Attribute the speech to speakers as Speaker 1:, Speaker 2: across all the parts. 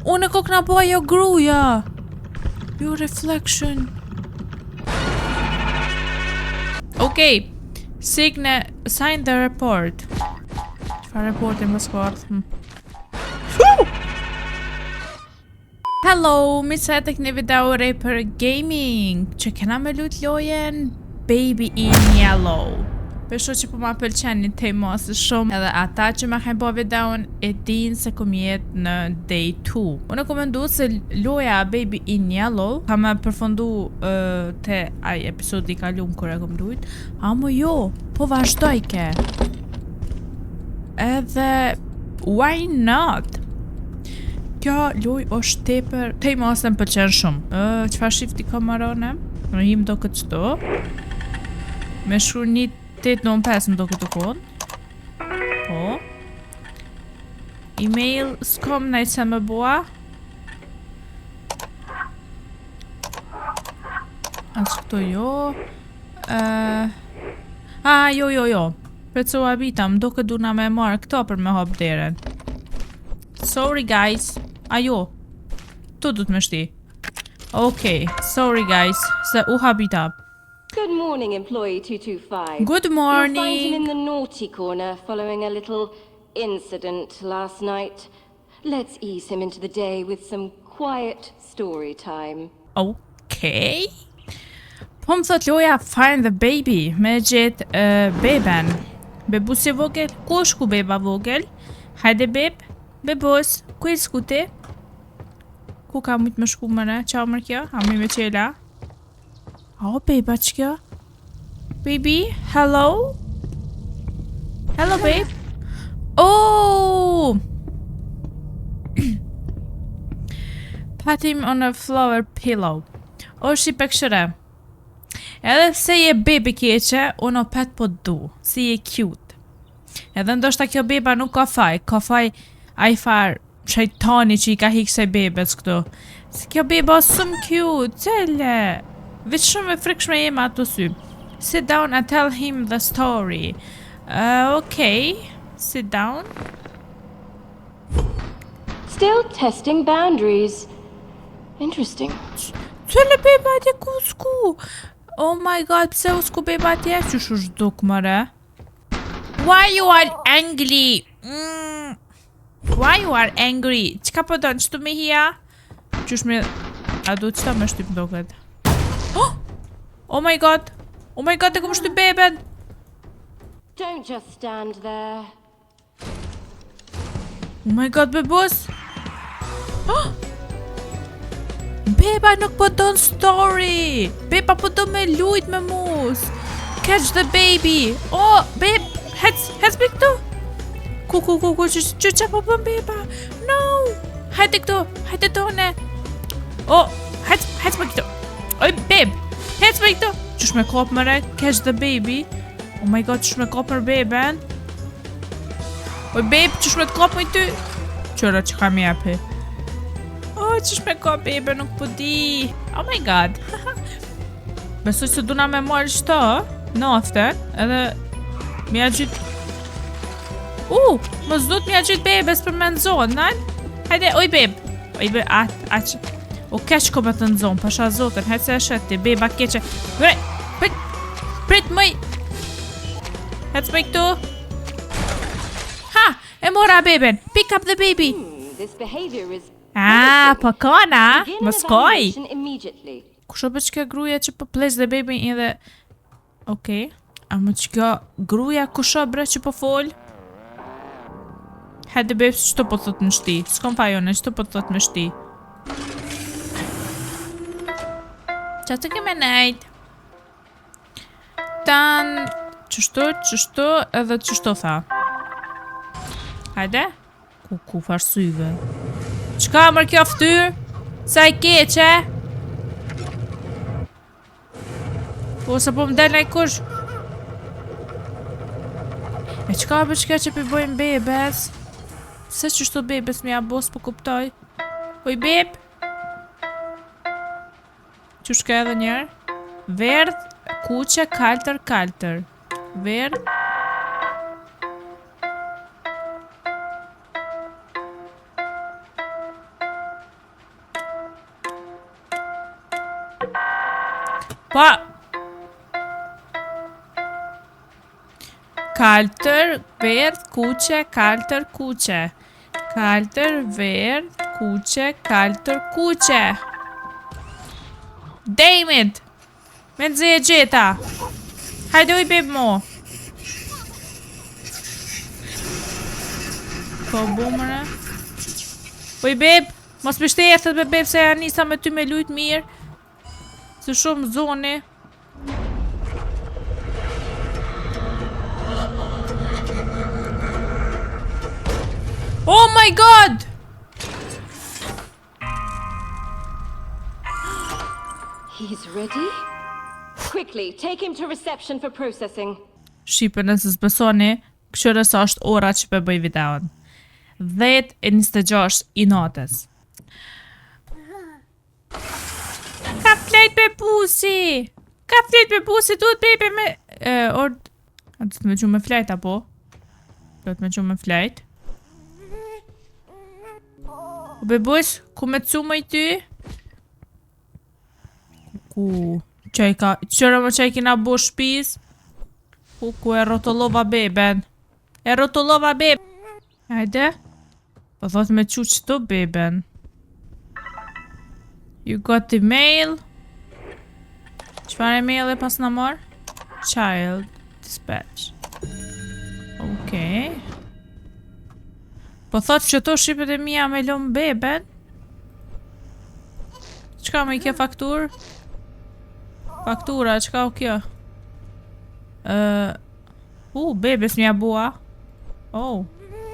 Speaker 1: Unë e kokna po ajo gruja. Your reflection. Okej. Sign the report. Çfarë reporti më s'kardh? Hello, mi se tek një video re për gaming, që kena me lut lojen Baby in Yellow. Pesho që po ma pëlqen një temosë shumë, edhe ata që ma kanë po videon e din se kom jetë në day 2. Unë kom mendu se loja Baby in Yellow ka me përfundu te aj episodi i kalum kur e kom lujt. Amo jo, po vazhdoj ke. Edhe why not? Kjo loj është tepër temosë më pëlqen shumë. Çfarë shifti kamerone? Në him do këtë qëto. Me shkru një 895 më do këtë kod. Po. Email s'kom najtë se më bua. Asë këto jo. Jo. Preco abita, më do këtë duna me marë këto për me hop deren. Sorry guys. Ajo. Tu du të më shti. Okay, sorry guys. Se u habita.
Speaker 2: Good morning, employee 225.
Speaker 1: Good morning.
Speaker 2: You'll find him in the naughty corner following a little incident last night. Let's ease him into the day with some quiet story time.
Speaker 1: Okay. Po më thot loja Find the Baby me gjithë beben. Bebusi vogël, ku është ku beba vogël? Hajde beb, bebos, ku e skuti? Ku ka mujtë më shku mëre? Qa mërë kjo? Ami me qela? Oh, beba, që kjo? Baby, hello? Hello, babe? Oh! Pat him on a flower pillow. O, shi për këshëre. Edhe se je baby keqe, unë o pet po du. Si je cute. Edhe ndoshta kjo beba nuk ka faj. Ka faj a i farë shajtani që i ka hikë se bebes këtu. Si kjo beba shumë cute. Cele. Veç shumë e frikshme jema ato sy. Sit down and tell him the story. Okay. Sit down.
Speaker 2: Still testing boundaries. Interesting.
Speaker 1: Cële beba atje ku s'ku? Oh my god, pse u s'ku beba atje? Qysh u shduk mëre? Why you are angry? Why you are angry? Qka po donë? Qëtu me hia? Qysh me... A du qëta me shtyp do këtë? Oh my god! Oh my god, e kom shtyp beben!
Speaker 2: Don't just stand there.
Speaker 1: Oh my god, bebos! Beba nuk po don story! Beba po do me lujt me mus! Catch the baby! Oh, beb! Hec me këtu! Ku, që po bën beba? No! Hajde këtu! Hajde tone! Oh, hec me këtu! Oj, beb! Hec me këtu! Qysh me kop mëre? Catch the baby! Oh my god, qysh me kop mër beben? Oj, beb, qysh me t'kop mëj ty? Qëra që kam jepi. Oh, qysh me kop bebe, nuk po di. Oh my god. Besoj se duna me marrë shto, naften, edhe mja gjyt... më zdut mja gjyt bebes për me nëzonë, nën? Hajde, oj beb. Oj beb, aq. O keq ko me të nëzonë, pasha zotën, hajtë se e sheti, beba keqe. Prit mëj. Hajtë mëj këtu. Ha, e mora beben. Pick up the baby.
Speaker 2: This behavior is...
Speaker 1: Po kona, më skoj.
Speaker 2: Immediately.
Speaker 1: Kusho për që kjo gruja që po place dhe baby edhe... Okej. A më që kjo gruja kusho bre që po fol? Hajde babe, që të po thot në shti? S'kom fajone, që të po thot në shti? Qa të keme nejt? Tan... Qështu, edhe qështu tha? Hajde? Ku farsyve? Qka mër kjo ftyr? Sa i keqe? Po se po m'del nëj kush? E qka për qka që përbojnë bebes? Se qështu bebes me abos po kuptoj? Oj beb? Qëshka edhe njerë? Verdh, kuqe, kaltër. Verdh. Pa. Kaltër, verdh, kuqe, kaltër, kuqe. Kaltër, verdh, kuqe, kaltër, kuqe. Damn it! Me të e gjeta. Hajde uj beb mo. Po bumëra. Uj beb, mos më shtethet me beb se ja nisa me ty me lujt mirë. Se shumë zoni. Oh my god!
Speaker 2: He's ready? Quickly, take him to reception for processing.
Speaker 1: Shqipe nëse s'besoni, këshire sa është ora që për bëj videon. 10:26 i natës. Ka flet me pusi! Ka flet me pusi, duhet bebe me... A du të me gju me flejt, apo? Duhet me gju me flejt. Bebush, ku me të sumë i ty? Ku... Qëra më qaj kina bo shpis? Ku e rotolova beben? E rotolova beben? Hajde? Po thot me qu qëto beben? You got the mail? Qfar e mail e pas në marë? Child dispatch. Okej. Po thot që to shqipet e mija me lom beben? Qka me i ke faktur? Faktura, qka o kjo? Bebes mja bua. Oh,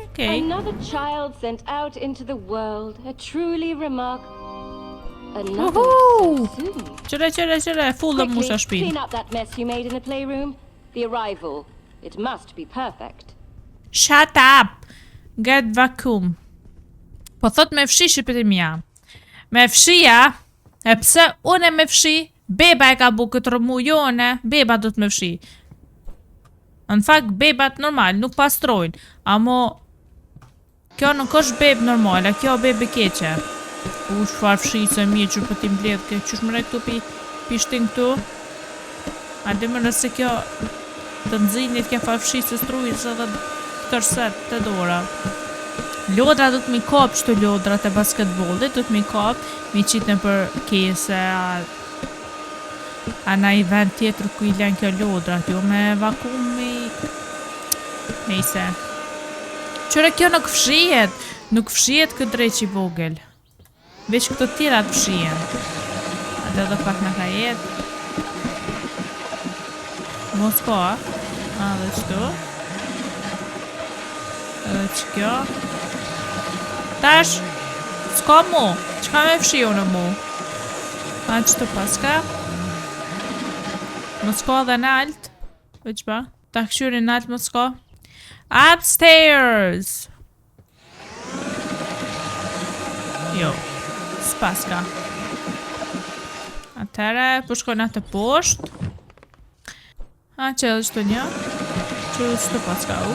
Speaker 1: okay.
Speaker 2: Another child sent out into the world. A truly Another
Speaker 1: Woohoo!
Speaker 2: so soon.
Speaker 1: Qëre, full mu sa shpin.
Speaker 2: Clean up that mess you made in the playroom. The arrival. It must be perfect.
Speaker 1: Shut up! Get vacuum. Po thot me fshi shqipet e mja. Me fshia, e pse une me fshi, beba e ka bu këtë rëmu jone, beba do të me fshi. Në fakt, bebat normal, nuk pastrojnë, amo kjo nuk është beb normal, a kjo bebe keqe. Shfar fshi se mi që për ti mbledh, qysh mëre këtu pishtin këtu. A dhe më nëse kjo të nëzinit kjo farfshi se strujës edhe tërset të dora. Lodra do të mi kap qëto lodrat e basketbollit, do të mi kap, mi qitën për kese, a na i vend tjetër ku i len kjo lodrat, jo me vakumi... Nejse. Qëre kjo nuk fshihet këtë dreq i vogël. Veç këto tjera të fshihen. A dhe pak në ka jetë. Mos ka, a dhe qëto. Edhe që kjo. Tash, s'ka mu. Qka me fshio në mu? A qëto paska. Mos ka dhe në alt. Veç ba. Ta këshyri në alt mos ka. Upstairs! Jo. S'paska. Atere, po shkojnë atë poshtë. A, që edhe qëto një? Që edhe qëto paska u?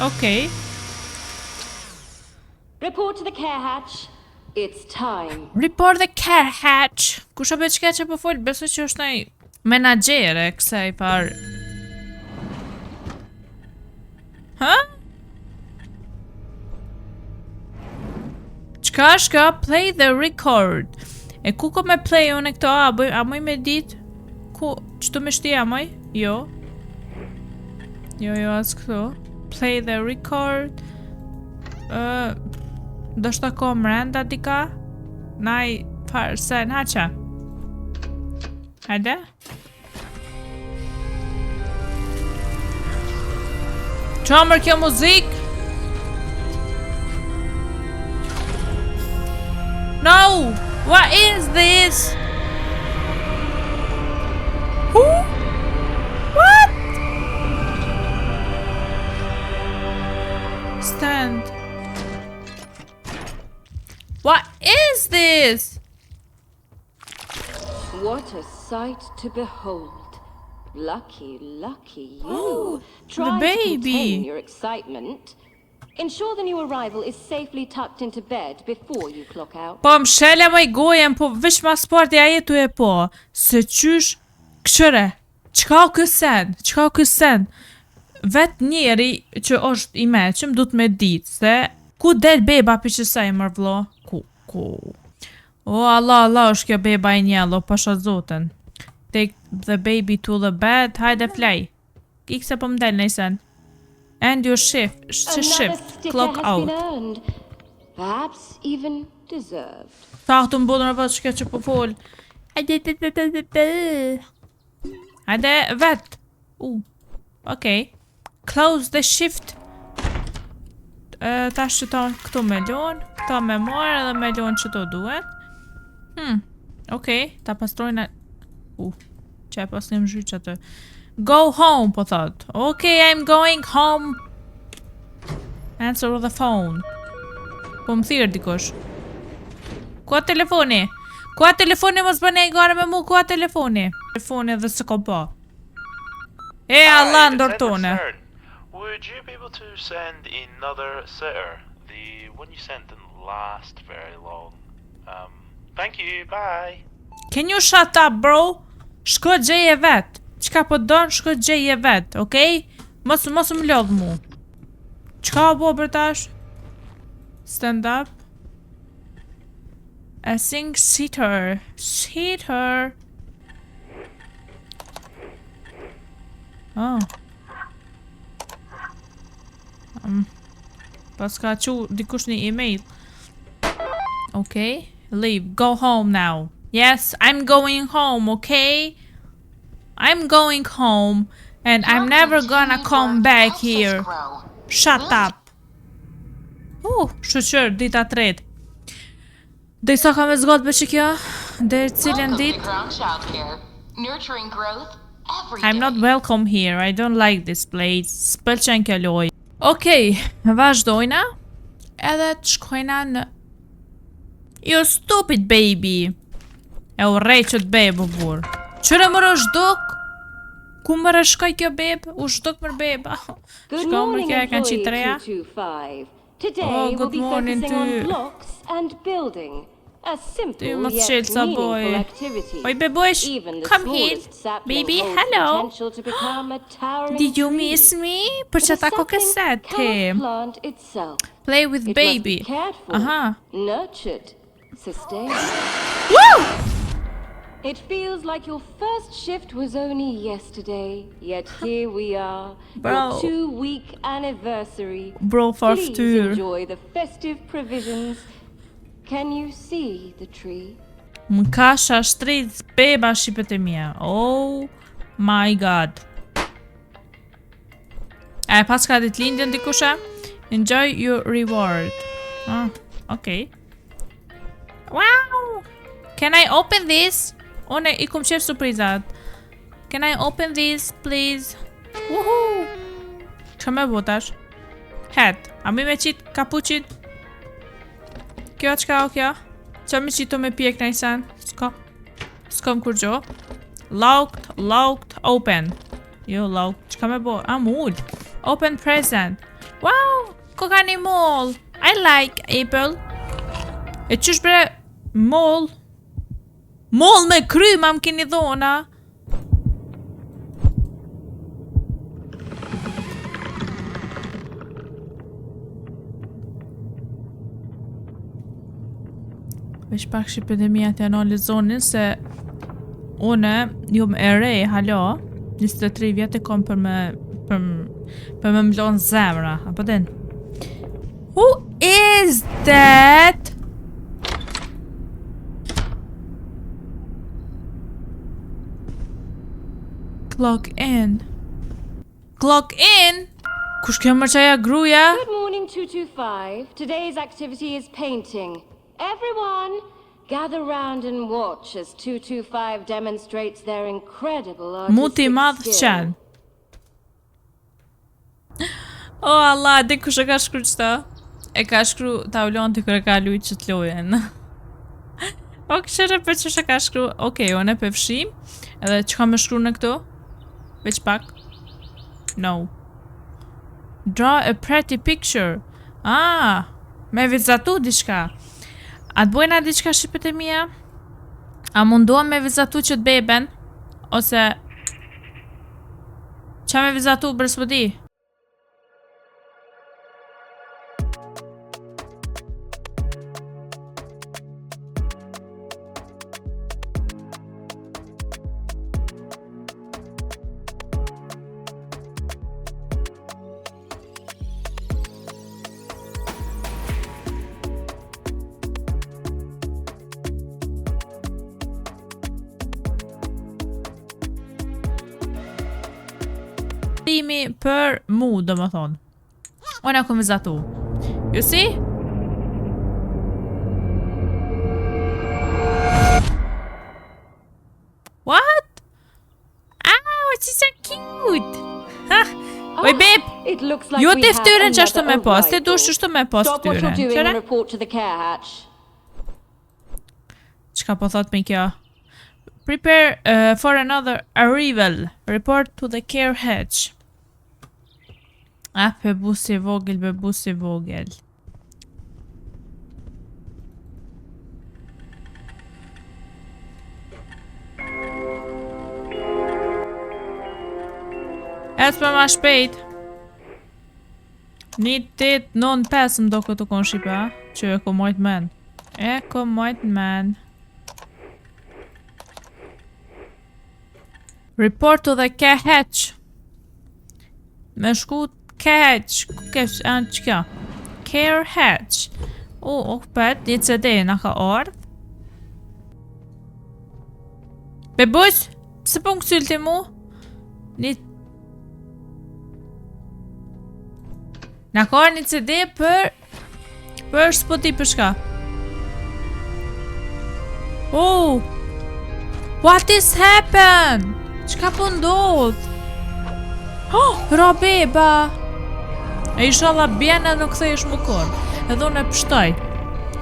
Speaker 1: Okej.
Speaker 2: Report to the care hatch. It's time.
Speaker 1: Report the care hatch. Kusha be qka që po folë, beso që është nëj menagjere kësaj par... Ha? Qka është ka? Play the record. E ku ko me play unë e këto? A moj me dit? Ku? Qëtu me shti a moj? Jo. Jo, as këto. Play the record. Do shta ko mrenda dika? Naj farë sen, haqa. Hajde? Qamër kjo muzik? No! What is this? Who? What? Stand. What is this?
Speaker 2: What a sight to behold. Lucky you.
Speaker 1: Oh,
Speaker 2: Try
Speaker 1: the
Speaker 2: to
Speaker 1: baby.
Speaker 2: contain your excitement. Ensure the new arrival is safely tucked into bed before you clock out.
Speaker 1: Po më shele më i gojen, po veç mas parti a jetu e po. Se qysh, këshëre, qka o kësen? Vet njeri që është i meqëm du të me ditë se ku del beba për qësaj mër vlo? Ku? O, Allah, është kjo beba i njelo, pasha zoten. Take the baby to the bed, hajde flej. Kik se po më del nejsen. End your shift, clock out.
Speaker 2: Earned, perhaps even deserved.
Speaker 1: Ta këtu më bodën e vetë shke që po fol. Hajde, vet. Okay. Close the shift. Ta që ta këtu me lon. Ta me marë edhe me lon që to duhet. Okay, ta pastrojnë që e pas një më zhyq atë. Go home, po thot. Okay, I'm going home. Answer the phone. Po më thirë dikush. Kua telefoni? Mos bëne i gare me mu, kua telefoni? Telefoni dhe së ko po. Allah ndortone.
Speaker 3: Would you be able to send another sitter? The one you sent didn't last very long. Thank you, bye.
Speaker 1: Can you shut up, bro? Shko gjeje vet. Qka po don, shko gjeje vet, okej? Mos më lodh mu. Qka o bo për tash? Stand up. I think sitter. Oh. Pas ka qu dikush një email. Okay. Leave. Go home now. Yes, I'm going home, okay? I'm going home and I'm never gonna come back here. Shut up. Shëqër, dita tret. Dhe sa ka me zgot për që kjo? Dhe cilën dit? I'm not welcome here. I don't like this place. S'pëlqen kjo loj. Okej, vazhdojna. Edhe të shkojna në... You stupid baby. E u reqët bebë, bur. Qëre mërë është duk? Ku mërë shkoj kjo bebë? U shduk mërë beba.
Speaker 2: Good
Speaker 1: Shko mërë
Speaker 2: morning,
Speaker 1: kjo e kanë
Speaker 2: employee
Speaker 1: qitreja.
Speaker 2: 225. Today
Speaker 1: good
Speaker 2: we'll be
Speaker 1: morning
Speaker 2: focusing on
Speaker 1: to-
Speaker 2: blocks and building. A simple
Speaker 1: Ty mos
Speaker 2: yet
Speaker 1: qelë sa
Speaker 2: meaningful
Speaker 1: boy.
Speaker 2: activity.
Speaker 1: Oj, bebosh,
Speaker 2: Even the
Speaker 1: come here.
Speaker 2: smallest sapling
Speaker 1: Baby,
Speaker 2: holds
Speaker 1: hello.
Speaker 2: potential to become a towering
Speaker 1: Did you
Speaker 2: tree.
Speaker 1: miss me? Për
Speaker 2: But
Speaker 1: që
Speaker 2: a
Speaker 1: ta ko
Speaker 2: sapling
Speaker 1: këset,
Speaker 2: cannot plant itself.
Speaker 1: Play with
Speaker 2: It
Speaker 1: baby.
Speaker 2: must be cared for,
Speaker 1: Aha.
Speaker 2: nurtured, sustained.
Speaker 1: Woo!
Speaker 2: It feels like your first shift was only yesterday, yet here we are,
Speaker 1: Bro.
Speaker 2: your 2-week anniversary.
Speaker 1: Bro,
Speaker 2: Please
Speaker 1: farftyr.
Speaker 2: enjoy the festive provisions. Can you see the tree?
Speaker 1: Më kasha shtrit beba shqipet e mia. Oh my god. E pas ka dit lindjen dikusha? Enjoy your reward. Okay. Wow! Can I open this? One I kom qef surprizat. Can I open this, please? Woohoo! Qa me botash? Het. A mi me qit kapuqit? Kjo qka o kjo? Qa me qito me pjek në isen? S'kom kur gjo. Locked, open. Jo, locked. Qka me bo? Mull. Open present. Wow! Ko ka një moll. I like apple. E qysh bre? Moll. Moll me kry, ma më keni dhona. Vesh pak shqipedemia të analizonin se une jom e re, halo, 23 vjetë e kom për me mlon zemra, apo den? Who is that? Clock in. Kush kjo mërqaja gruja?
Speaker 2: Good morning, 225. Today's activity is painting. Everyone, gather round and watch as 225 demonstrates their incredible
Speaker 1: Muti
Speaker 2: artistic
Speaker 1: madh
Speaker 2: skill.
Speaker 1: qen. Oh Allah, di kush e ka shkru qëta? E ka shkru taulon të kërë ka lujt që të lojen. O këshere për që shë ka shkru. Okej, unë e përfshim. Edhe që ka me shkru në këto? Veç pak. No. Draw a pretty picture. Ah, me vizatu diçka. A të bojna diçka shqipet e mia? A mundohem me vizatu që të beben? Ose... Qa me vizatu për s'po di? Për mu, do më thonë. Ona kom vizatu. You see? What? Oh, she's so cute. Oj, babe.
Speaker 2: It looks like
Speaker 1: Jo
Speaker 2: we
Speaker 1: të
Speaker 2: have
Speaker 1: ftyrën që ashtu me
Speaker 2: another
Speaker 1: pas. Ti
Speaker 2: arrival.
Speaker 1: dush ashtu me pas
Speaker 2: Stop what you're
Speaker 1: ftyrën.
Speaker 2: doing and
Speaker 1: Qëre?
Speaker 2: report to the care hatch.
Speaker 1: Qka po thot me kjo? Prepare for another arrival. Report to the care hatch. Ah, bebusi vogël, bebusi vogël. Ecë për ma shpejt. 1-8-9-5 më do këtë konë shqipa, që e ko mojt men. E ko mojt men. Report to the care hatch. Me shku care hatch. Kesh, anë që kjo? Care hatch. Pet, një CD nga ka ardh. Bebush, pse po në kësylti mu? Nga ka ardh një CD për s'po ti për shka. What is happened? Qka po ndodh? Ra beba! E ishala bjena nuk kthejesh më kur. Edhe unë e pështoj.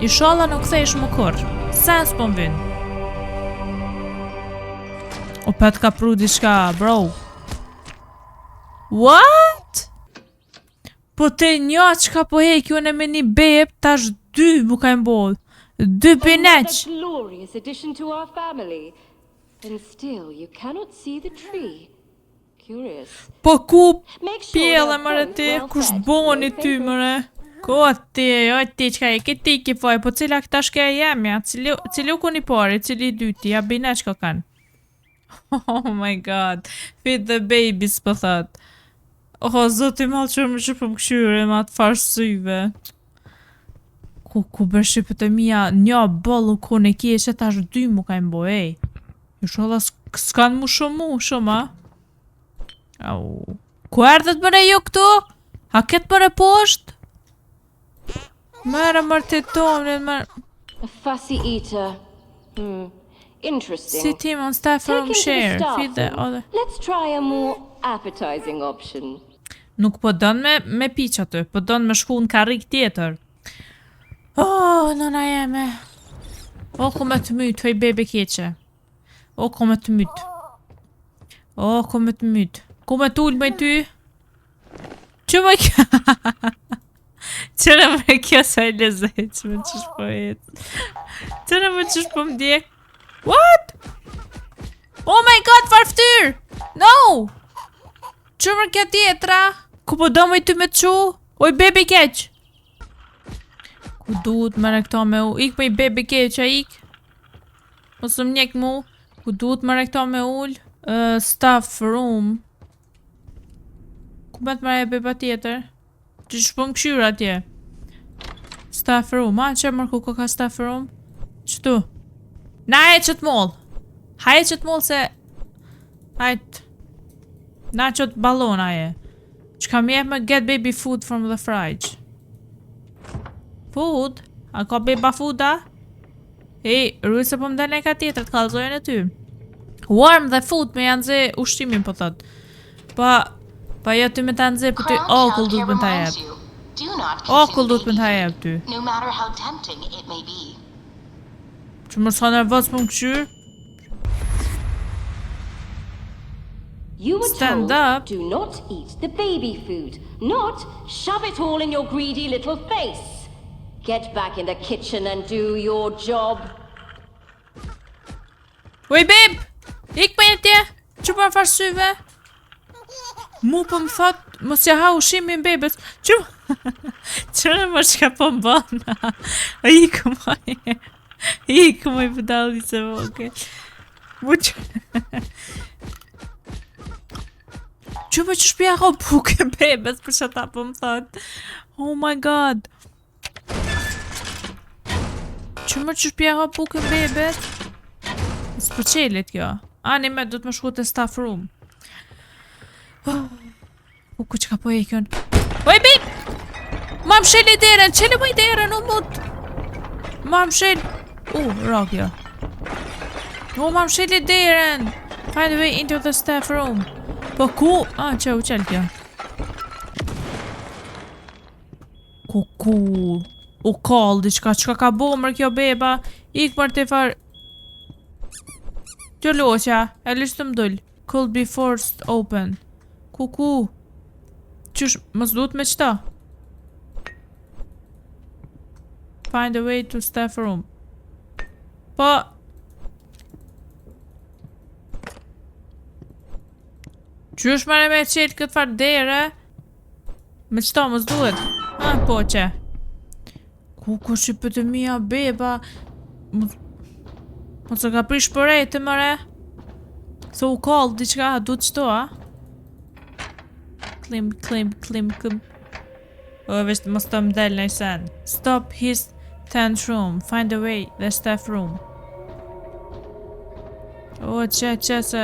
Speaker 1: Ishala nuk kthejesh më kur. Sa s'po m'vin? O pet ka pru diçka, bro. What? Po te një qka po hek unë me një beb, tash 2 mu ka mbodh. 2 pineq.
Speaker 2: Another glorious addition to our family. And still, you cannot see the tree. Curious.
Speaker 1: Po ku
Speaker 2: Make sure
Speaker 1: pjellë
Speaker 2: they're
Speaker 1: mëre
Speaker 2: both
Speaker 1: ti,
Speaker 2: well
Speaker 1: kush
Speaker 2: fed,
Speaker 1: boni
Speaker 2: no
Speaker 1: ty
Speaker 2: papers.
Speaker 1: mëre? Ko ti, qka e, këti ki foj, po cila këta shke e jemja, cili u ku një pari, cili i dyti, ja bine qka kanë. Oh my god, feed the babies po thot. Oh, zoti malë që më që për më këshyre, ma të farë syve. Ku bërë shqipët e mija, një bëllu ku në kje, që tash 2 mu ka imbo, ej. Sholla s'kan mu shumë, a? Au. Ku erdhët mëre ju këtu? A ketë mëre poshtë? Mëre mërë të tonë, mëre...
Speaker 2: A fussy eater. Interesting.
Speaker 1: Si team on staff
Speaker 2: Take
Speaker 1: room
Speaker 2: him to the
Speaker 1: share.
Speaker 2: staff
Speaker 1: Feed the
Speaker 2: room.
Speaker 1: other...
Speaker 2: Let's try a more appetizing option.
Speaker 1: Nuk po dënë me piq aty, po dënë me shku në karrik tjetër. Oh, nëna jeme. O, ku me të mytë, fej bebe keqe. O, ku me të mytë. O, ku me të mytë. Ku me t'ullë me ty? Që me kjo? Qëra me kjo sa e lezet, që me qësh po jetë. Qëra me qësh po m'djek. What? Oh my god, farftyr! No! Që me kjo tjetra? Ku po do me ty me të qu? Oj, bebi keq! Ku duhet me rekta me u? Ik me i bebi keq, a ik? Mosë m'njek mu? Ku duhet me rekta me ull? Staff room. Ku me të mërë e beba tjetër? Që shpo më këshyra atje? Staff room, a? Që mërë ku ka staff room? Qëtu? Na e qëtë moll! Ha e qëtë moll se... Hajt... Na qëtë balon aje. Që kam jep me get baby food from the fridge. Food? A ka beba food, a? Ej, rrujë se po më dene ka tjetër të kalzojnë e ty. Warm the food me janë zë ushqimin po thot. Pa jo ty me ta nëzë për ty okull du të më ta jep. Okull du të më ta jep ty.
Speaker 4: No matter how tempting it may be.
Speaker 1: Që më s'ka nervos për më këshyr?
Speaker 2: You were
Speaker 1: Stand
Speaker 2: told
Speaker 1: up.
Speaker 2: do not eat the baby food, not shove it all in your greedy little face. Get back in the kitchen and do your job.
Speaker 1: Oj, babe! Ik për tje! Që për farsyve? Mu për më thot, mos ja ha ushimin bebes. Që më shka po më bëna? Ikë moj. Ikë moj pëdalli se voke. Mu që... Që më që shpja ha buke bebes për që ta po më thot. Oh my god. Që më që shpja ha buke bebes? S'po qelit kjo. Anime do të më shku të staff room. Ku që ka po e kjon? Oj, bip! Ma më sheli deren, qeli më i deren, o mut! Ma më shel... rogjo. Ma më sheli deren! Find a way into the staff room. Po ku? Që u qel kjo. Ku? U kall diçka, çka ka bomër kjo beba? Ik për të far... Kjo loqa, e lishtë më dull. Could be forced open. Ku? Qysh, mës duhet me qëta? Find a way to staff room. Po... Qysh mare me qelë këtë farë dere? Me qëta mës duhet? Po që. Ku shqipë të mija beba? Mos e ka prish për e të mëre? Se u kallë diqka, du të qëto, a? Klim. Vesh mos të mdel në i sen. Stop his tent room. Find a way the staff room. Që se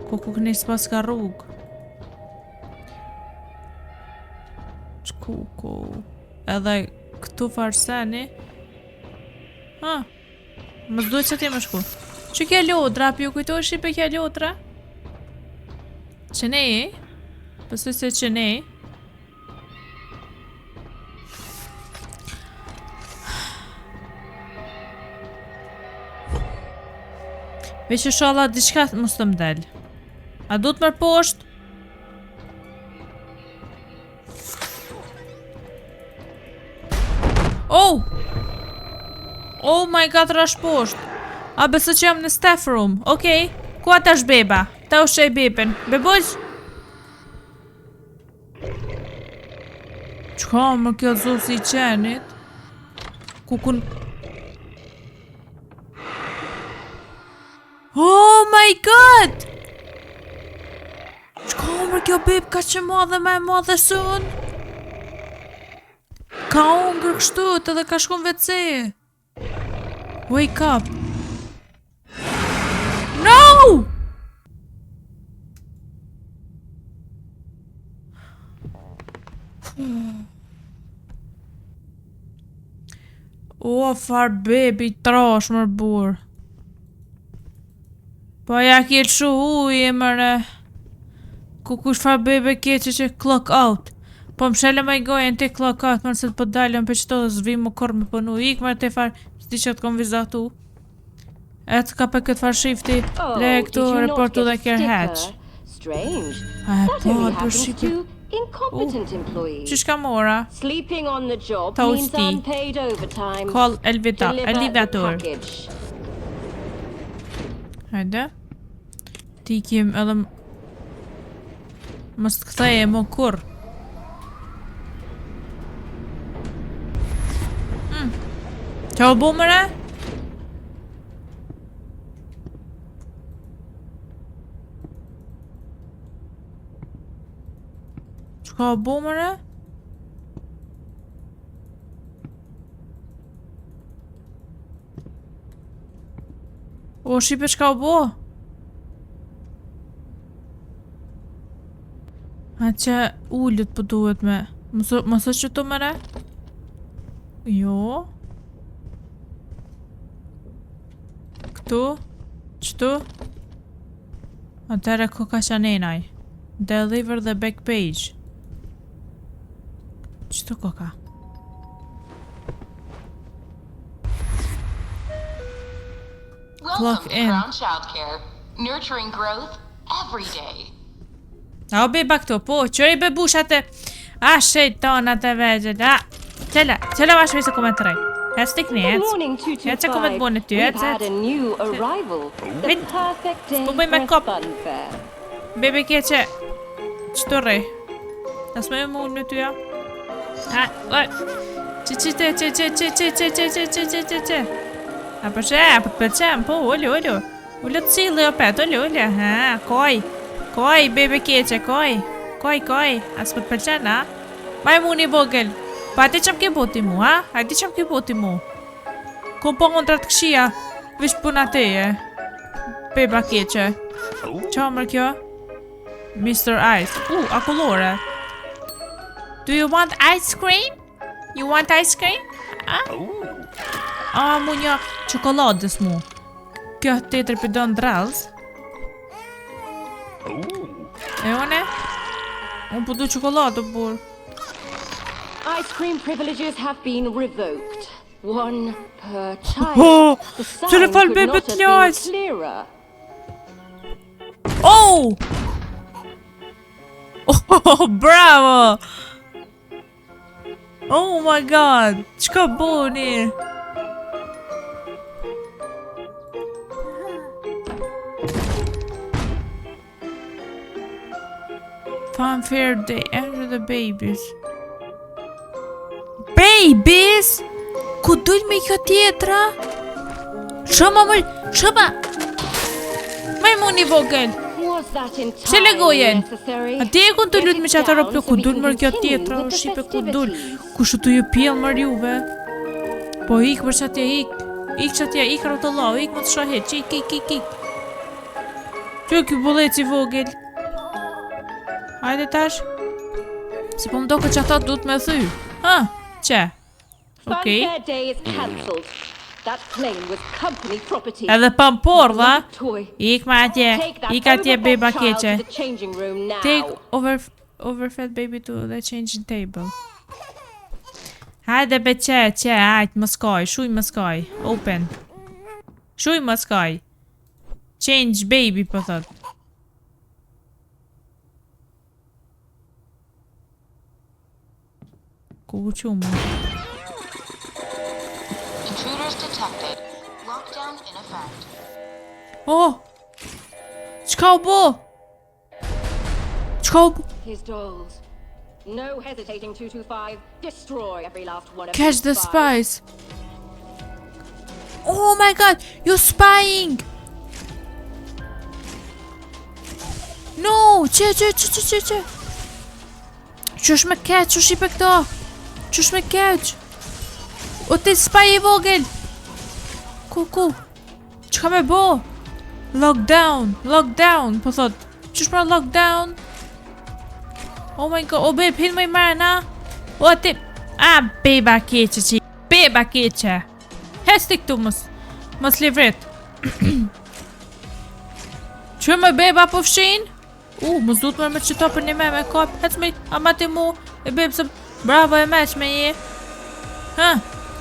Speaker 1: ku kënis pas ka rrug. Ku. Edhe këtu farseni. Mës duhet që ti më shku. Që kja lodra, për ju kujtoj shqipe kja lodra? Që ne e? Pësë se që ne e? Veç që shala diçka mos të mdel. A du të mërë poshtë? Oh my god, rash poshtë. A besë që jam në staff room. Okej. Ku ata është beba? Ta u shej beben. Beboj? Qka më kjo zosi I qenit? Kukun... Oh my god! Qka më kjo beb ka që madhe me madhe së unë? Ka ongër kështu edhe ka shkon WC. Wake up. No! O, far bebi trash mër bur. Po ja kjell shu uje mëre. Kush far bebe keqe që clock out. Po më shele me I gojen ti clock out mërë se të po dalën për qëto dhe zvim më korë me pënu. Ik mërë te far, s'di që të kom vizatu. E të ka për këtë far shifti. Le këtu reportu dhe care hatch.
Speaker 2: Strange.
Speaker 1: Po,
Speaker 2: That only
Speaker 1: për
Speaker 2: happens
Speaker 1: shifti.
Speaker 2: to incompetent employees.
Speaker 1: Qysh ka mora?
Speaker 2: Sleeping on the job
Speaker 1: Toasty.
Speaker 2: means unpaid overtime.
Speaker 1: Call
Speaker 2: Deliver the
Speaker 1: elevator.
Speaker 2: package.
Speaker 1: Hajde. Ti kim edhe... Mos të këtheje më kur. Qa u bu mëre? Qka u bu mëre? O, shipe qka u bu? A që ullët për duhet me... Mësë që të mëre? Jo... Këtu? Qëtu? Atëre ko ka qanenaj. Deliver the back page. Qëtu ko ka?
Speaker 4: Welcome
Speaker 1: Clock
Speaker 4: to
Speaker 1: in.
Speaker 4: Crown Childcare, nurturing growth every day.
Speaker 1: A o beba këtu, po, qëri bebushat e... A, shejtonat e vegjel, a... Qela ma shmi se komentrej. Hec t'i
Speaker 2: Good
Speaker 1: knec.
Speaker 2: morning,
Speaker 1: Hec e koment
Speaker 2: 225.
Speaker 1: bune ty,
Speaker 2: We've
Speaker 1: hec,
Speaker 2: had a
Speaker 1: hec.
Speaker 2: new arrival. The
Speaker 1: Wait.
Speaker 2: perfect day
Speaker 1: Po
Speaker 2: for
Speaker 1: bëj me
Speaker 2: a
Speaker 1: kop.
Speaker 2: fun fair.
Speaker 1: Bebe keqe. Qëto rej? Nas me mund me ty, ja? Ha, oj. Që. A përqe, për të përqem, po, ullu. Ullu të cilë, opet, ullu. Ha, koj, bebe keqe, koj. As për të përqen, ha? Maj mu një vogël. Pa ati qëm ke boti mu, ha? Ati qëm ke boti mu. Kom po mundra të këshia. Vish puna teje. Beba keqe. Qa mërë kjo? Mr. Ice. Akullore. Do you want ice cream? You want ice cream? Mu një qokoladës mu. Kjo të tjetër për donë drallës. E one? Unë po du qokoladë, por.
Speaker 2: Ice cream privileges have been revoked. One per child. The sign
Speaker 1: Qëre fal
Speaker 2: could
Speaker 1: bebe
Speaker 2: not
Speaker 1: të
Speaker 2: have
Speaker 1: lajs.
Speaker 2: been clearer.
Speaker 1: Oh, bravo! Oh my god! Qka boni? Fanfare day, enter the babies. Babies? Ku dull me kjo tjetra? Shoma Maj mu një vogël.
Speaker 2: Was that
Speaker 1: Se legojen?
Speaker 2: entirely necessary?
Speaker 1: A ti e kun të lutë me qatë
Speaker 2: Get it
Speaker 1: ropjo,
Speaker 2: down
Speaker 1: ku
Speaker 2: so we
Speaker 1: dull
Speaker 2: can
Speaker 1: mërë kjo
Speaker 2: continue
Speaker 1: tjetra,
Speaker 2: with
Speaker 1: o
Speaker 2: the
Speaker 1: shipe ku dull.
Speaker 2: festivities.
Speaker 1: Ku shu të ju pjellë mërë juve. Po ik për qatje, ik qatje, ik rotolau, ik më të shahet, ik. Që kjo boleci vogël. Hajde tash. Se po më do këtë që ata duhet me thy. Ha, që? Okej.
Speaker 2: Funfair Day is cancelled. That plane was company property.
Speaker 1: Edhe pa më por, dha.
Speaker 2: Toy.
Speaker 1: Ik ma atje,
Speaker 2: Take that
Speaker 1: ik atje
Speaker 2: overfed
Speaker 1: beba
Speaker 2: child
Speaker 1: keqe.
Speaker 2: to the changing room now.
Speaker 1: Take overfed baby to the changing table. Hajde be që, hajt, më skaj, shuj më skaj. Open. Shuj më skaj. Change baby, po thot. Ku u qumë?
Speaker 4: Intruders detected. Lockdown in effect.
Speaker 1: Oh! Qka u bo?
Speaker 2: His dolls. No hesitating, 225. Destroy every last one of
Speaker 1: Catch the
Speaker 2: these spies.
Speaker 1: spies. Oh my god, you're spying. No, që. Qësh me keq, qësh i pe këto? Qësh me keq? O ti spy i vogël. Ku? Qka me bo? Lockdown, po thot. Qësh pra lockdown? Oh my god, o beb, hin me i marna. O ti... beba keqe që... Beba keqe. Hesti këtu mos livrit. Që me beba po fshin? Mos du të me qëto për një me kop. Hec me, ama ti mu, e beb se bravo e meq me je.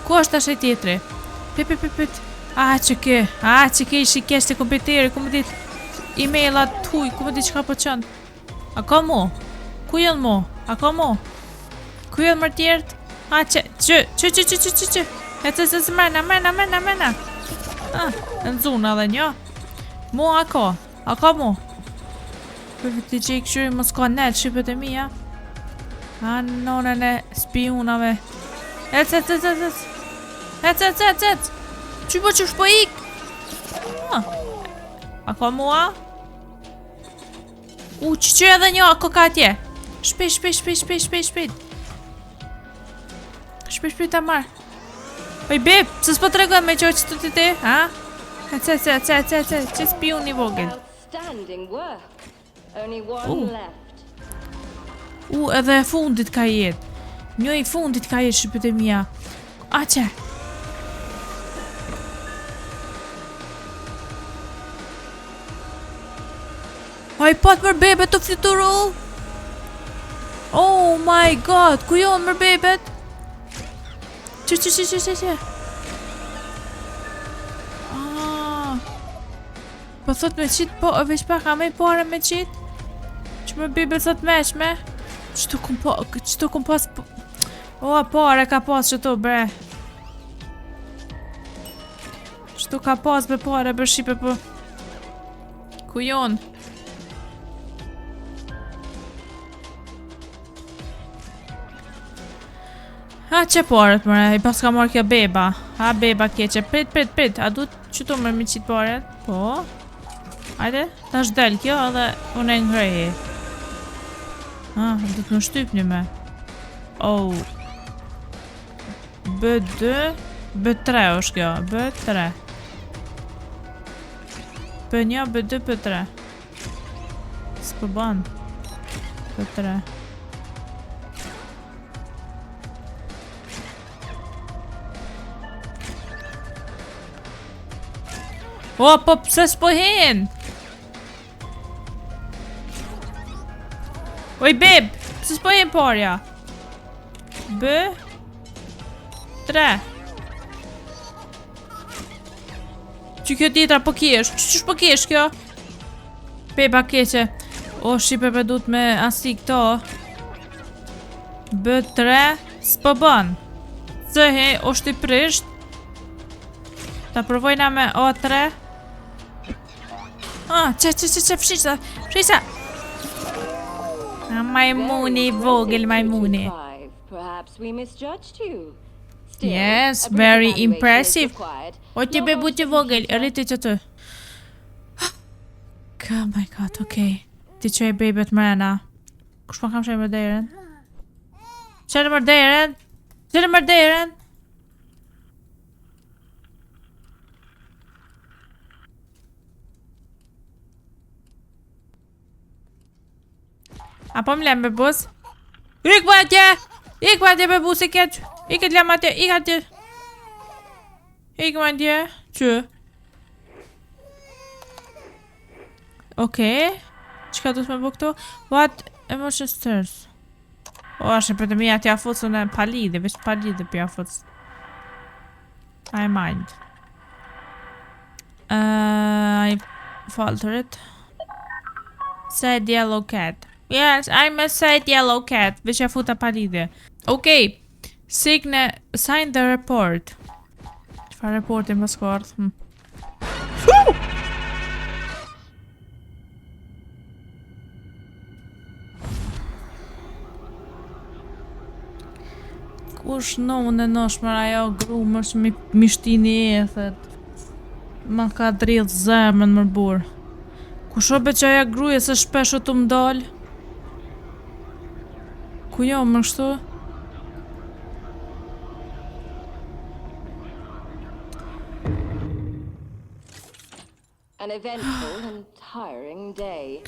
Speaker 1: Ku është ashtë e tjetri? Pit. Që ke ishi kesh të kompiteri, ku më dit e-mailat tuj, ku më dit qka po qënë. A ka mu? Ku jënë mu? A ka mu? Ku jënë mërë tjertë? Që. Hec mërna. Në zuna dhe një. Mu a ka mu? Për të që i këshyri mos ka net shqipet e mija. Nonën e spionave. Hec. Që po që shpo ik? A ka mua? Që edhe një, a ka atje? Shpejt. Shpejt ta marr. Oj beb, se s'po të regon me që të të te, ha? Që spion një vogël.
Speaker 2: Outstanding work. Only one left.
Speaker 1: Edhe e fundit ka jetë. Një i fundit ka jetë shqipet e mija. Që? Oj, pat mër bebet të fluturu? Oh my god, ku jonë mër bebet? Që. Po thot me qit, po veç pak a me pare me qit? Që Shme bibe sot meshme. Qëtu kum pas... O, pare ka pas qëtu, bre. Qëtu ka pas be pare, be shipe po. Ku jon? Ha, që paret, mëre, I pas ka marrë kjo beba. Ha, beba keqe, prit, a du qëtu më mi qitë paret? Po. Ajde, ta është del kjo edhe unë e ngreji. Ha, du të në shtyp një me. Oh. B2, B3 është kjo, B3. B1, B2, B3. S'po ban. B3. O, po pse s'po hen? Oj, beb, pse s'po hen parja? B3. Që kjo tjetra po kesh? Qysh po kesh kjo? Beba keqe. O, shipe pe du me asi këto. B3 s'po bën. Se he, është I prisht. Ta provojna me O3. Fshisha. Majmuni, vogël majmuni.
Speaker 2: Perhaps we misjudged you.
Speaker 1: Yes, very impressive. O ti bebu ti vogël, rriti që të. Oh my god, okay. Ti qoj bebet mrena. Kush ma kam qoj mërdejren? Qoj mërdejren? Apo më lem bebus? Ik ba atje bebus I keq. Iket lem atje, ik atje. Ik ma atje. Që? Okej. Qka du të me bu këtu? What emotion stirs? O, është për të mi atje a futsu në palidhe. Vesh palidhe për a futsu. I mind. I faltered. Sad yellow cat. Yes, I'm a sad yellow cat. Vesh a futa palidhe. Okay. Sign the report. Qëfar reporti më skort? Kush në unë e noshmër ajo grumër që mi shtini ethet. Ma ka drill zemën mërbur. Kush o beq aja gruje se shpesho të mdall? Ku jo më kështu?
Speaker 2: An eventful and tiring day.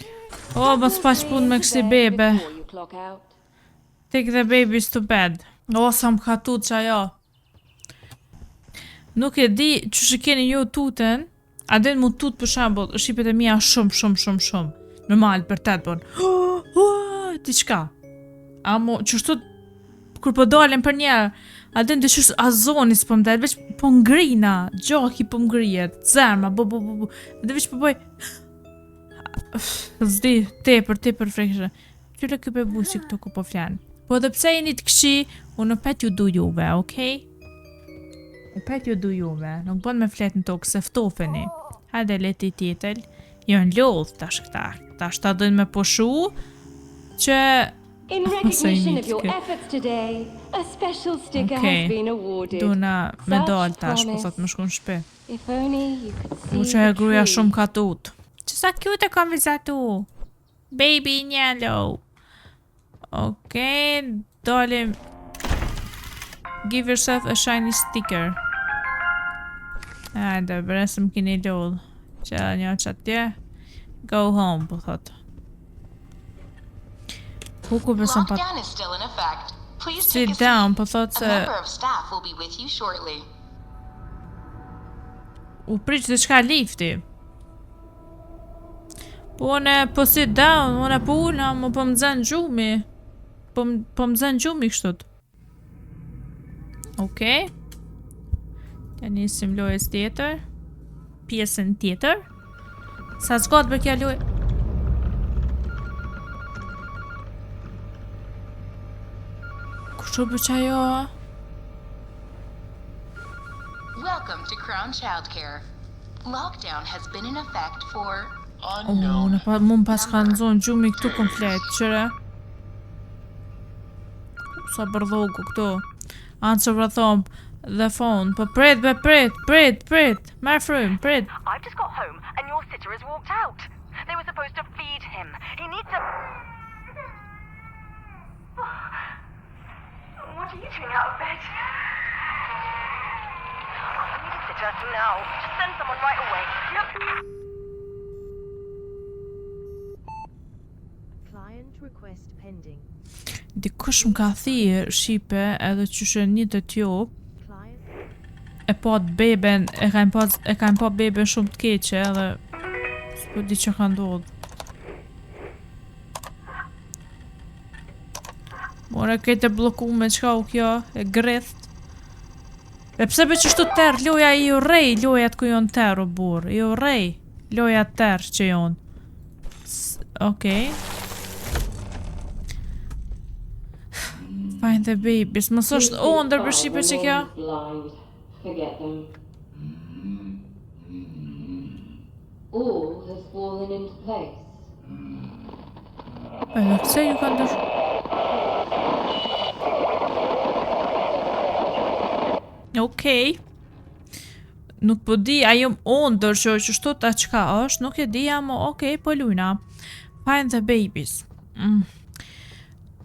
Speaker 1: O, bas paq pun me kësi bebe.
Speaker 2: Before you clock out.
Speaker 1: Take the babies to bed. O, sa më ka tut që ajo. Nuk e di që që keni ju tutën. A den mu tut për shambull. Shqipet e mija shumë. Normal, për të bon. Ti qka? Amo, qështu kur po dalem për njerë. A den të qështu azoni s'po më dalë. Veç po ngrina. Gjoki po ngrijet. Zerma, bo. Dhe veç po boj. Zdi, tepër frekshë. Qyre këpe busi këto ku po fjanë. Po dhe pse jeni të këshi, unë pet ju du juve, okej? Pet ju du juve, nuk bon me flet në tokë se ftofeni. Hajde leti tjetel. Jo në lodh tash këta. Tash ta dojnë me poshu, që...
Speaker 2: In recognition of your efforts today, a special sticker has been awarded.
Speaker 1: Duna medal tash, po thot më shku në shpe.
Speaker 2: If only you could see
Speaker 1: U që e
Speaker 2: the
Speaker 1: gruja
Speaker 2: tree.
Speaker 1: shumë ka tut. Që sa cute e kam vizatu? Baby in yellow. Okej, dalim. Give yourself a shiny sticker. Hajde, beresëm kini lodh. Që një që atje. Go home, po thot. Kuku besëm pat...
Speaker 4: Lockdown is still in effect. Please
Speaker 1: Sit
Speaker 4: take a
Speaker 1: down,
Speaker 4: seat.
Speaker 1: po thot
Speaker 4: A
Speaker 1: se...
Speaker 4: member of staff will be with you shortly.
Speaker 1: U priq dhe qka lifti. Po une po sit down, une po una, më po më zën gjumi. Po më zën gjumi kështut. Okej. Ja nisim lojës tjetër. Pjesën tjetër. Sa zgot për kja lojë. Çu çajo?
Speaker 4: Welcome to Crown Childcare. Lockdown has been in effect for
Speaker 1: Unë pa mund pas kanë zonë gjumi këtu komplet, qëre? Sa bërdhogu këtu. Answer the phone. Po prit. Marr frym, prit.
Speaker 5: I've just got home and your sitter has walked out. They were supposed to feed him. He needs a... What are you doing out of bed? I need a sitter now. Just send someone right away.
Speaker 6: Client request pending.
Speaker 1: Dikush më ka thirr shipe edhe qyshe një të tjo
Speaker 6: Client
Speaker 1: e pa të beben, e kanë pa beben shumë të keqe edhe s'po di që ka ndodh. More këtë e bloku me qka u kjo, e gritht. E pse be që shtu tërë, loja i u rej, lojat ku jonë tërë o burë, i u rej, lojat tërë që jonë. Okej. Find the babies. Mos është ndër për shipe që kjo?
Speaker 2: Blind. Forget them. All has fallen into place.
Speaker 1: E, pse ju ka ndër... Okej. Nuk po di, a jom ndër që shtu ta qka është, nuk e di, ama okej, po lujna. Find the babies.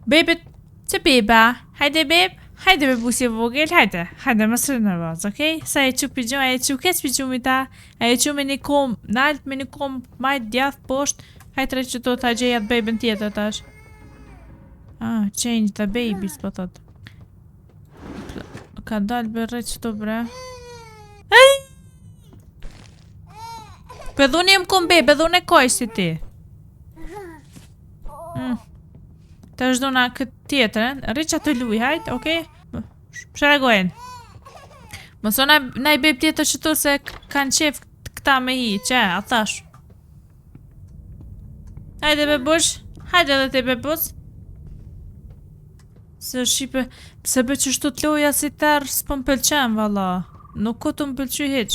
Speaker 1: Bebet, që beba? Hajde beb? Hajde bebusi vogël, hajde mos rë nervoz, okej? Sa e çu pijum, e çu kes pijumi ta, e çu me një kom, nalt me një kom majt djath poshtë, hajde që do ta gjejat bebën tjetër tash. Ah, change the babies, po thot. Ka dal bërre qëto bre. Ej! Pëdhuni më kom bebe, dhune koj si ti. Ta është dona këtë tjetërën, rriqa të luj, hajt, okej? Shregojnë. Mëso na i beb tjetër që tu se kanë qef këta me hi, që, a thash. Hajde bebush, hajde dhe te bebus. Se shipe, pse be që shtu t'loja si tërë s'po m'pëlqen, valla. Nuk ku të m'pëlqy hiq.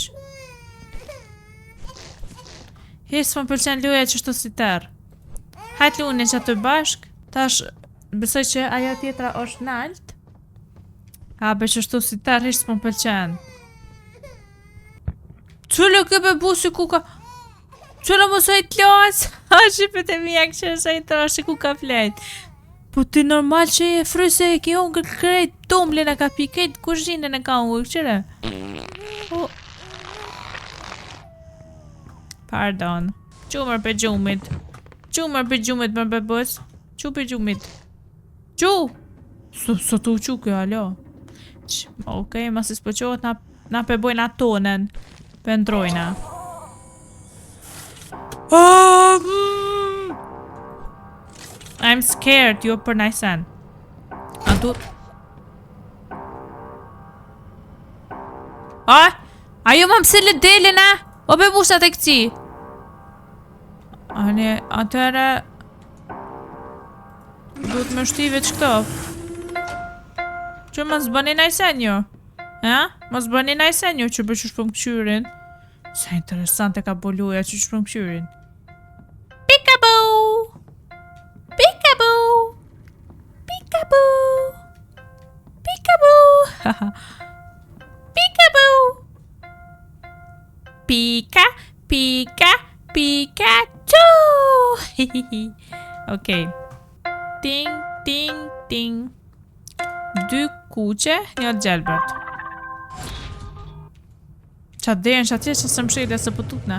Speaker 1: Hiq s'po m'pëlqen loja që shtu si tërë. Hajt lune që të bashk. Tash, besoj që aja tjetra është nalt. A be që shtu si tërë hiq s'po m'pëlqen. Qëllë ke bebusi ku ka... Qëllë më soj t'los. Ha, shqipet e mija kështë soj t'roshi ku ka flejt. Po ti normal që e fryse e ki unë krejt tumlin e ka pi krejt kuzhinën e ka unë qëre. Oh. Pardon. Qumër për gjumit. Qumër për gjumit më bebës. Qu për gjumit. Qu! Së tu qu kjo, alo. Okej, mas i s'poqohet na përbojnë atonen. Pëndrojna. I'm scared, jo për najsen. Atu... Ajo më mësile delin, a? O bebusat e këci? Ani, atëre... Duhet më shtive që këto. Që më zbëni najsen jo? Më zbëni najsen jo që për që shpëm këqyrin? Sa interesante ka boluja që shpëm këqyrin. Peekaboo! Peekaboo! Peekaboo! Peekaboo! Peekaboo! Pika, pika, Pikachu! Okej. Ting, ting, ting. 2 kuqe, një gjelbert. Qa dhenë që atje që së më shirë se pëtutna.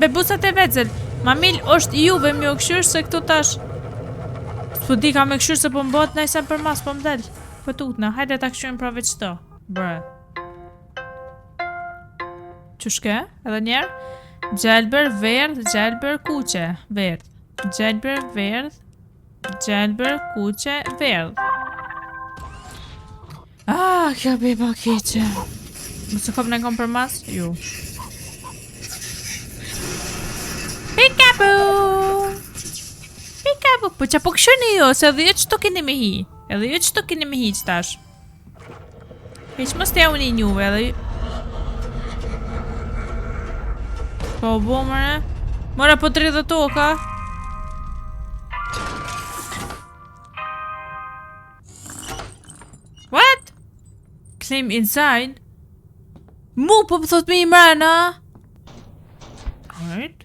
Speaker 1: Bebusat e vezël. Mamil është juve mjë o këshyrë se këtu tash. S'po di ka me këshyrë se po mbot najsen për mas po mdel. Pëtutna, hajde ta këshyrën pra veç to. Bre. Qushke, edhe njerë. Gjelber, verdh, gjelber, kuqe, verdh. Gjelber, verdh. Gjelber, kuqe, verdh. Kjo beba keqe. Mëse kop në kom për mas? Ju. Peekaboo! Po qa po këshoni jo, se edhe jo që to keni me hi. Edhe jo që to keni me hi që tash. Heq mos të unë I njuve, edhe ju... Po bo mëre. Mëre po të rridhe toka. What? Claim inside? Mu po më thot me I mrena. Alright.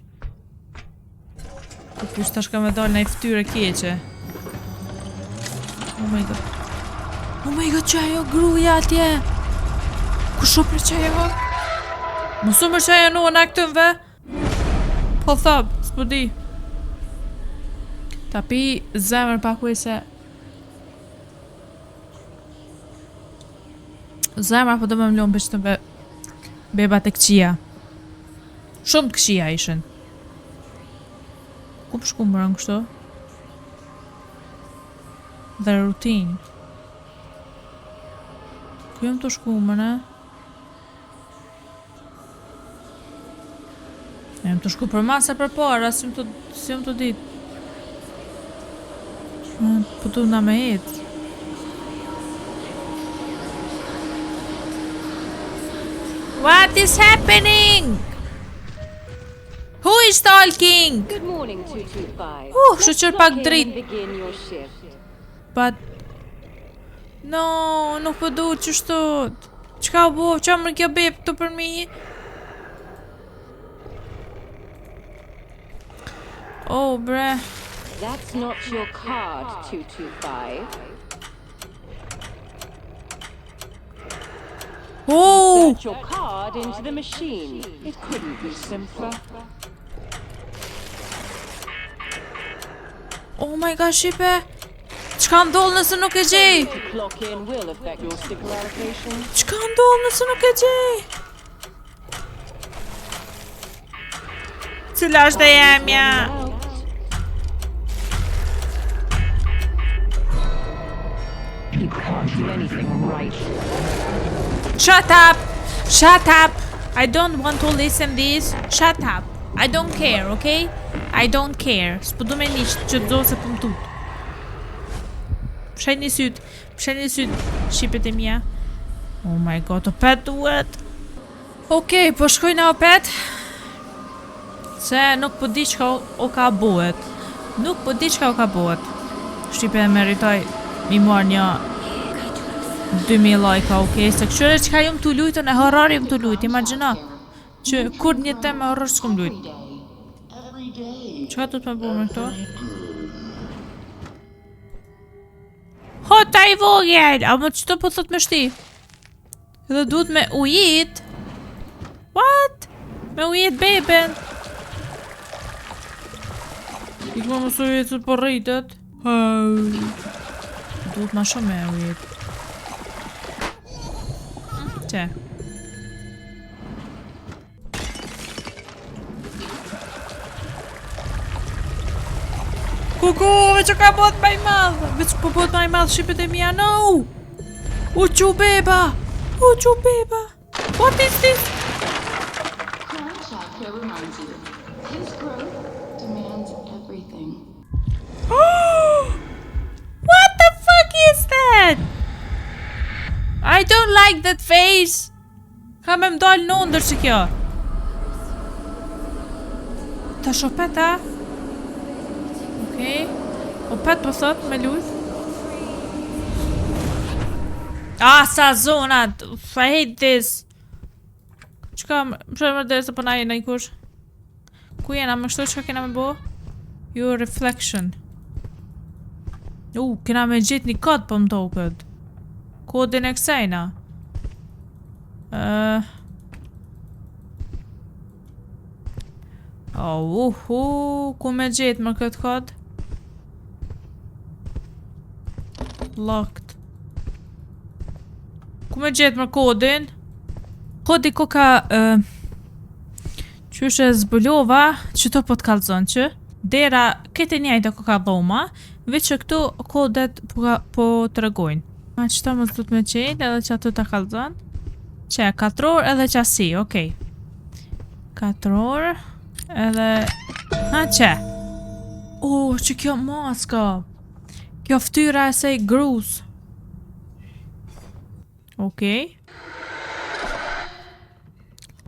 Speaker 1: Po kush tash ka me dalë në I ftyre keqe. Oh my god. Oh my god, që ajo gruja atje. Kusho për që ajo? Mësu më që ajo në këtënve? Po thab, s'po di. Ta pi zemër pakuj se... Zemër po do më mlon për që të bebat e këqia. Shumë të këqia ishen. Ku për shku më rëngë kështu? Dhe rutinë. Ku jam të shku më ne? Jam të shku për masa për para, si jam të dit. Po tu na me jetë. What is happening? Who is talking?
Speaker 2: Good morning, 225.
Speaker 1: Shoqër pak
Speaker 2: Clock in
Speaker 1: drejt.
Speaker 2: and begin your shift.
Speaker 1: But... No, nuk po du që shtot. Qka bo, qa më kjo bep të për mi? Oh, bre.
Speaker 2: That's not your card, 225.
Speaker 1: Oh!
Speaker 2: Insert your card into the machine. It couldn't be simpler.
Speaker 1: Oh my god, shipe. Qka ndoll nëse nuk e gjej?
Speaker 2: To clock in will affect your sticker allocation.
Speaker 1: Qka ndoll nëse nuk e gjej? Cila është e jemja?
Speaker 2: You can't do anything right.
Speaker 1: Shut up! Shut up! I don't want to listen this. Shut up! I don't care, okay? I don't care. S'po du me nisht që të do se pëm tut. Psheni syt, shqipet e mija. Oh my god, opet duhet. Okej, po shkoj në opet. Se nuk po di qka o ka bohet. Nuk po di qka o ka bohet. Shqipe e meritoj mi marr një 2000 lajka, okej, se këshyre që ka jom të lujtën e horror jom të lujt, imagina që kur një tem e horror s'kom lujt. Qa të të me bu me këto? Hota I vogel! A më qëto po thot me shti? Edhe duhet me ujit? What? Me ujit beben? I këma mësu ujit së për rritet? Duhet ma shumë me ujit. Që? Kuku, veç o ka bot ma I madh. Veç po bot ma I madh shqipet e mija, no. U qu beba. What is this?
Speaker 4: Crown Childcare reminds you, his growth demands everything.
Speaker 1: What the fuck is that? I don't like that face. Ka me mdall në ndër që kjo. Ta shopeta. Okej. Opet po thot me luth. Ah, sa zonat. I hate this. Qka më shërë dhe se përna jena I kush. Ku jena më shtu qka kena me bo? Your reflection. Kena me gjithë një kod për më toket. Kodin e kësajna. Ku me gjithë më këtë kod? Locked. Ku me gjithë më kodin? Kodi ko ka... Qyshe zbulova, që to po t'kallzon që? Dera këtë njajta ko ka dhoma, veç që këtu kodet po të regojnë. Ma qëta më zdu me qejt edhe që atë të kallzon. Që, 4 edhe qasi, okej. 4 edhe... Ha, që? Oh, që kjo maska. Kjo ftyra e sej grus. Okej.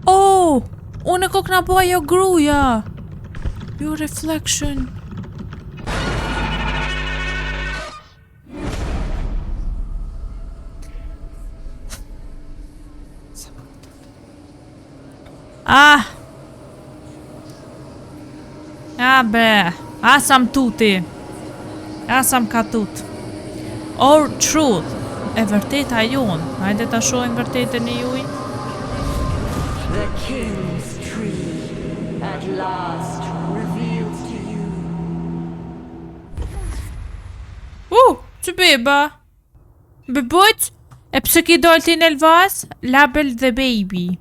Speaker 1: Oh, unë e kokna po ajo gruja. Your reflection. Ah. Ah be. Asam tuti. Asam ka tut. Or truth. E vërteta jon. Hajde ta shohim vërtetën e juj.
Speaker 2: The King's Tree, at last revealed to you.
Speaker 1: Që beba? Bebojt? E pse ki dolti në elvas? Label the baby.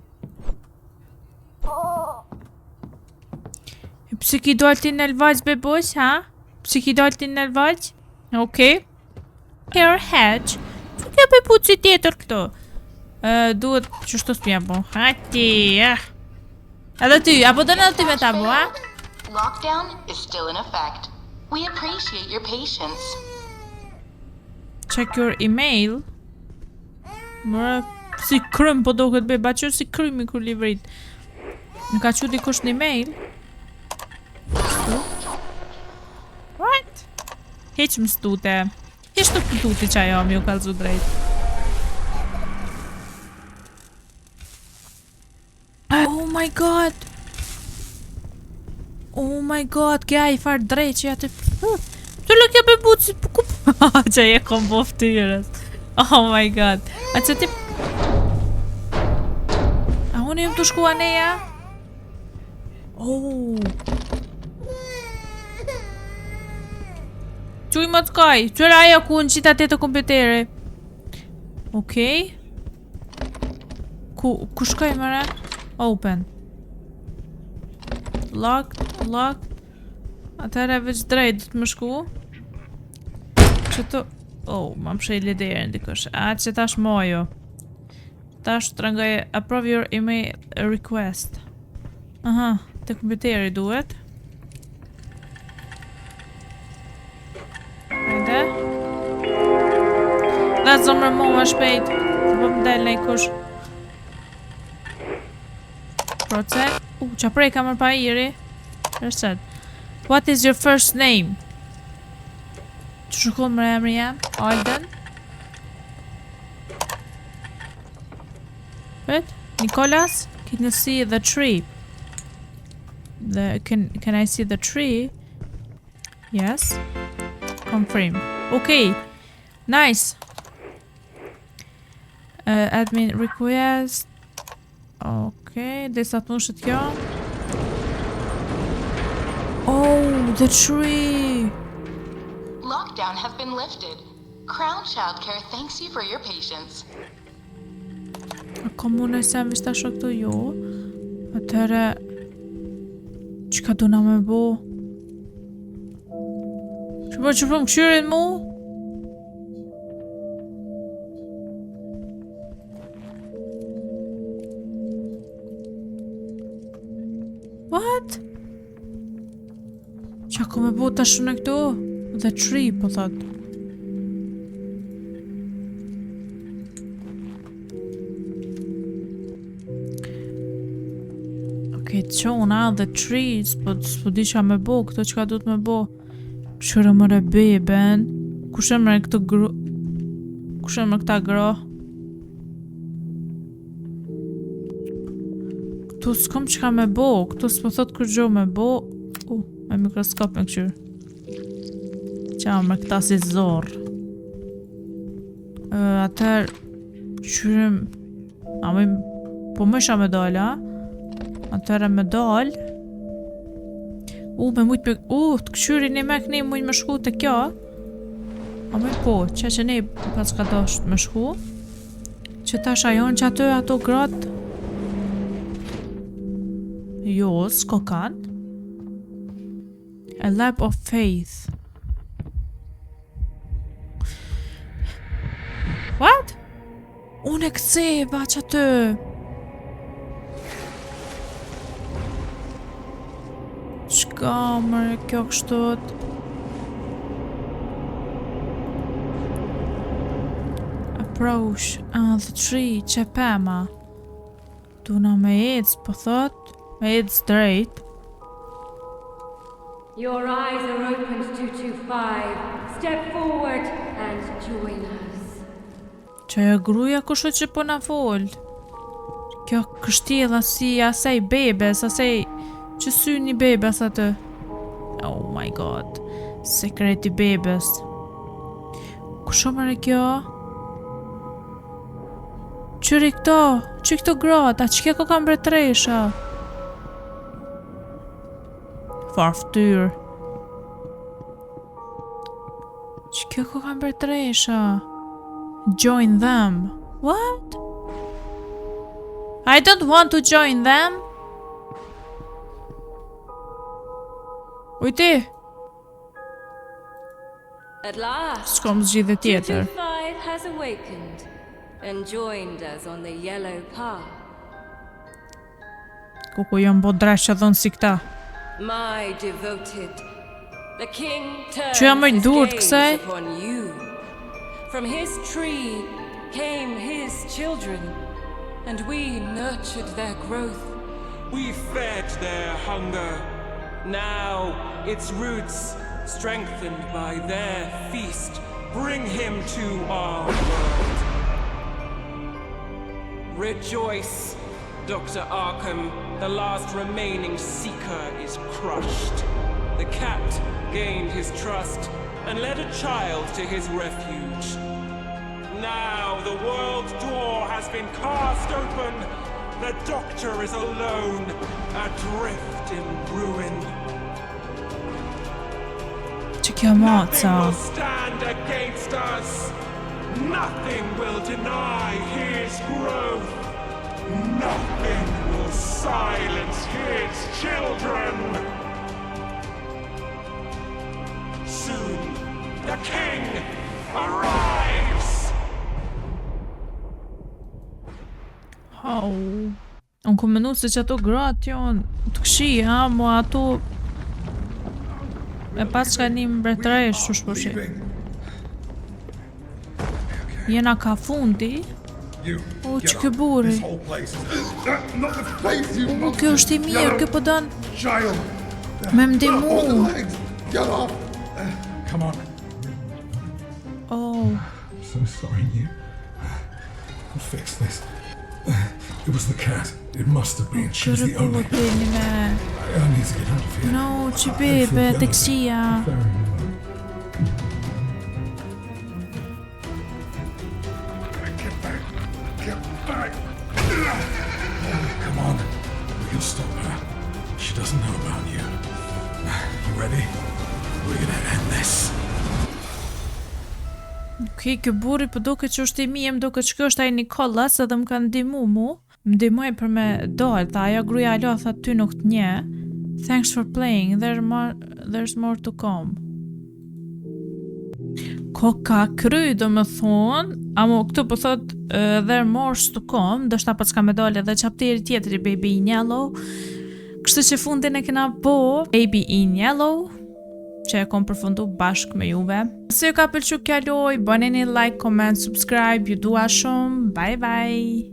Speaker 1: E pse ki dolti në elvas bebojt, ha? Pse ki dolti në elvas? Okej. Hair hedge. Që kjo bebojt si tjetër këto? Duhet që shto s'pja bo. Hati, Edhe ty, apo do në ty me ta bo, ha?
Speaker 4: Lockdown is still in effect. We appreciate your patience.
Speaker 1: Check your email. Mëra, si krym po do këtë beba, që si krymi kur livrit. Më ka që dikush në email. What? Heq më stute. Heq të këtuti që ajo më ju kalzu drejt. Oh my god. Oh my god, kja i farë drejt që atë... Të lë kja bebutë si përkup... që e kom po ftyrës. Oh my god. A që ti... A unë jem të shkua neja? Oh. Quj më të kaj. Qëra ajo ku në qita të kompjutere. Okej. Ku shkoj mëre? Open. Locked. Atëherë veç drejt të më shku. Që të... Oh, ma më shej liderën dikush. A, që tash mojo. Tash të rëngaj approve your email request. Aha, të kompjuteri duhet. Hajde. La zomër mu ma shpejt. Të po më del në i kush. Procent. Qa prej ka mërë pa iri. Reset. What is your first name? Që shukon mërë emri jam? Alden. Wait. Nicholas? Can you see the tree? Can I see the tree? Yes. Confirm. Okay. Nice. Admin request. Okay, dhe sa të mëshët kjo. Oh, the tree!
Speaker 4: Lockdown has been lifted. Crown Childcare thanks you for your patience.
Speaker 1: A komune se më vishta shok të jo. Atëre... Qka du na me bo? Që po më këshyrin mu? What? Qa ko me bo të shune këtu? The tree, po thot. Okay, qona, the trees, po di qa me bo, këto qka du të me bo. Qërë mëre beben. Kushe mëre këto gro... Kushe mëre këta gro? Këtu s'kom qka me bo, këtu s'po thot kërgjo me bo. Me mikroskop me këqyr. Qa me këta si zor. Atër... Qyrim... A me... Po mësha me dal, a? Atër e me dal... me mujt me... të këqyri një mek ne mujt me shku të kjo. A me po, që ne pas ka dasht me shku. Që tash ajon që ato ato gratë. Jo, s'ko kanë. A lap of faith. What? Unë e këseba që atë. Çka mërë kjo kështot? Approach the tree, qepema. Tuna me ec, po thot, me ec drejt.
Speaker 2: Your eyes are opened 225. Step forward and join us.
Speaker 1: Qaja gruja kusho që po na fol. Kjo kështjella si asaj bebes, asaj që syni bebes atë. Oh my god. Sekreti bebes. Kusho mëre kjo? Qëri këto grata, që kjo ka mbretresha? Farftyr. Që kjo ka mbretresha? Join them. What? I don't want to join them. Ujti.
Speaker 2: At last,
Speaker 1: S'kom zgjidhje tjetër.
Speaker 2: 225 has awakened and joined us on the yellow path.
Speaker 1: Ku jam bo dresha dhënë si këta.
Speaker 2: My devoted, the king turns
Speaker 1: Që jam e
Speaker 2: his
Speaker 1: durt
Speaker 2: gaze
Speaker 1: kësaj?
Speaker 2: upon you. From his tree came his children, and we nurtured their growth.
Speaker 7: We fed their hunger. Now its roots, strengthened by their feast, bring him to our world. Rejoice, Dr. Arkham. The last remaining seeker is crushed. The cat gained his trust and led a child to his refuge. Now the world's door has been cast open. The Doctor is alone, adrift in ruin.
Speaker 1: Që kjo
Speaker 7: Nothing
Speaker 1: maca.
Speaker 7: will stand against us. Nothing will deny his growth. Nothing will silence his children. Soon, the king arrives.
Speaker 1: Au. Unë ku menu se që ato gratë janë të këshi, ha, mo ato e pas që ka një mbretresh, shush po shi. Jena ka fundi. O, që kjo buri. O, kjo është i mirë, kjo po donë me mdimu.
Speaker 8: Come on.
Speaker 1: Oh,
Speaker 8: I'm so sorry, you. I'll fix this. It was the cat. It must have been. She
Speaker 1: kjo
Speaker 8: was the only.
Speaker 1: rëpurë me.
Speaker 8: I need to get out of here.
Speaker 1: No, që bebe, të kësia.
Speaker 8: Very well. Get back. Get back. Come on. We can stop her. She doesn't know about you. You ready? We're gonna end this.
Speaker 1: Okej, kjo burri po duket që është i mi, më duket që kjo është ai Nikolas edhe më ka ndimu mu. Më ndihmoj për me dal, tha ajo gruaja alo, tha ty nuk të nje. Thanks for playing, there's more to come. Ko ka kry, do më thonë, amo këtu po thot there more to come, do shta pa s'ka me dal edhe chapteri tjetri Baby in Yellow. Kështu që fundin e kena bo Baby in Yellow, që e kom përfundu bashk me juve. Se ju ka pëlqy kjo lojë, bëni një like, comment, subscribe, ju dua shumë, bye bye!